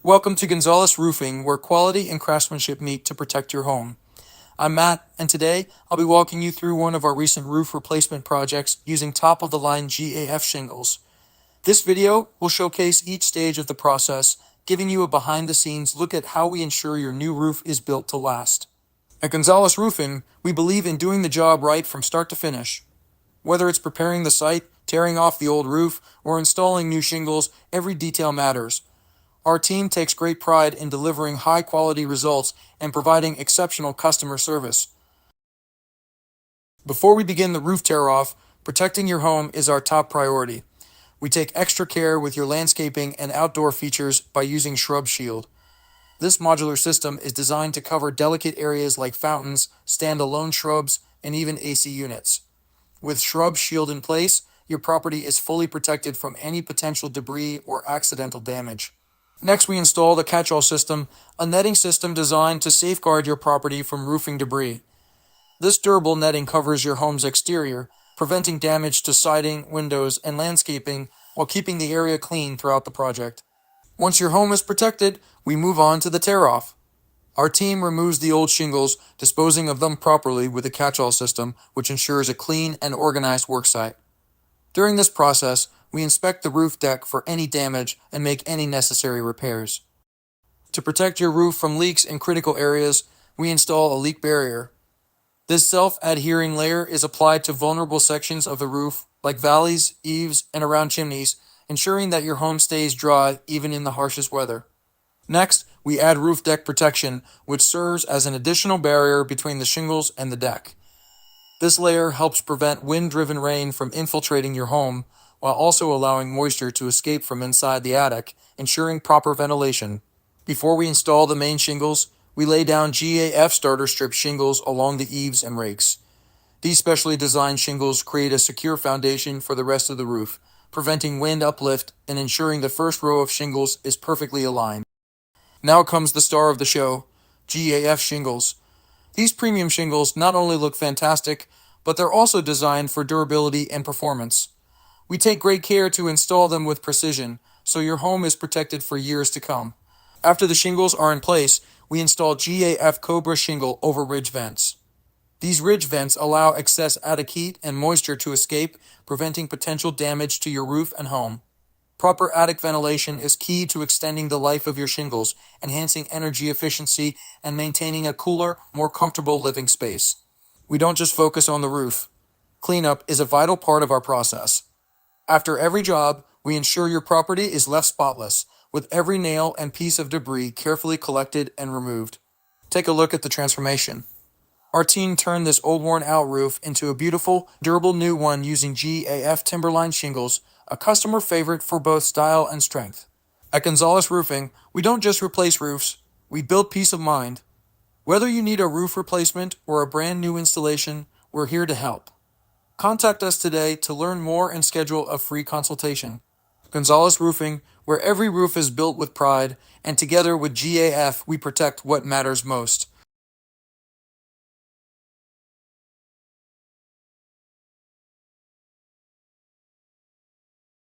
Welcome to Gonzales Roofing, where quality and craftsmanship meet to protect your home. I'm Matt, and today I'll be walking you through one of our recent roof replacement projects using top-of-the-line GAF shingles. This video will showcase each stage of the process, giving you a behind-the-scenes look at how we ensure your new roof is built to last. At Gonzales Roofing, we believe in doing the job right from start to finish. Whether it's preparing the site, tearing off the old roof, or installing new shingles, every detail matters. Our team takes great pride in delivering high-quality results and providing exceptional customer service. Before we begin the roof tear-off, protecting your home is our top priority. We take extra care with your landscaping and outdoor features by using Shrub Shield. This modular system is designed to cover delicate areas like fountains, stand-alone shrubs, and even AC units. With Shrub Shield in place, your property is fully protected from any potential debris or accidental damage. Next, we install the catch-all system, a netting system designed to safeguard your property from roofing debris. This durable netting covers your home's exterior, preventing damage to siding, windows, and landscaping while keeping the area clean throughout the project. Once your home is protected, we move on to the tear-off. Our team removes the old shingles, disposing of them properly with the catch-all system, which ensures a clean and organized worksite. During this process, we inspect the roof deck for any damage and make any necessary repairs. To protect your roof from leaks in critical areas, we install a leak barrier. This self-adhering layer is applied to vulnerable sections of the roof, like valleys, eaves, and around chimneys, ensuring that your home stays dry even in the harshest weather. Next, we add roof deck protection, which serves as an additional barrier between the shingles and the deck. This layer helps prevent wind-driven rain from infiltrating your home, while also allowing moisture to escape from inside the attic, ensuring proper ventilation. Before we install the main shingles, we lay down GAF starter strip shingles along the eaves and rakes. These specially designed shingles create a secure foundation for the rest of the roof, preventing wind uplift and ensuring the first row of shingles is perfectly aligned. Now comes the star of the show, GAF shingles. These premium shingles not only look fantastic, but they're also designed for durability and performance. We take great care to install them with precision, so your home is protected for years to come. After the shingles are in place, we install GAF Cobra shingle over ridge vents. These ridge vents allow excess attic heat and moisture to escape, preventing potential damage to your roof and home. Proper attic ventilation is key to extending the life of your shingles, enhancing energy efficiency, and maintaining a cooler, more comfortable living space. We don't just focus on the roof. Cleanup is a vital part of our process. After every job, we ensure your property is left spotless, with every nail and piece of debris carefully collected and removed. Take a look at the transformation. Our team turned this old worn-out roof into a beautiful, durable new one using GAF Timberline shingles, a customer favorite for both style and strength. At Gonzales Roofing, we don't just replace roofs, we build peace of mind. Whether you need a roof replacement or a brand new installation, we're here to help. Contact us today to learn more and schedule a free consultation. Gonzales Roofing, where every roof is built with pride, and together with GAF, we protect what matters most.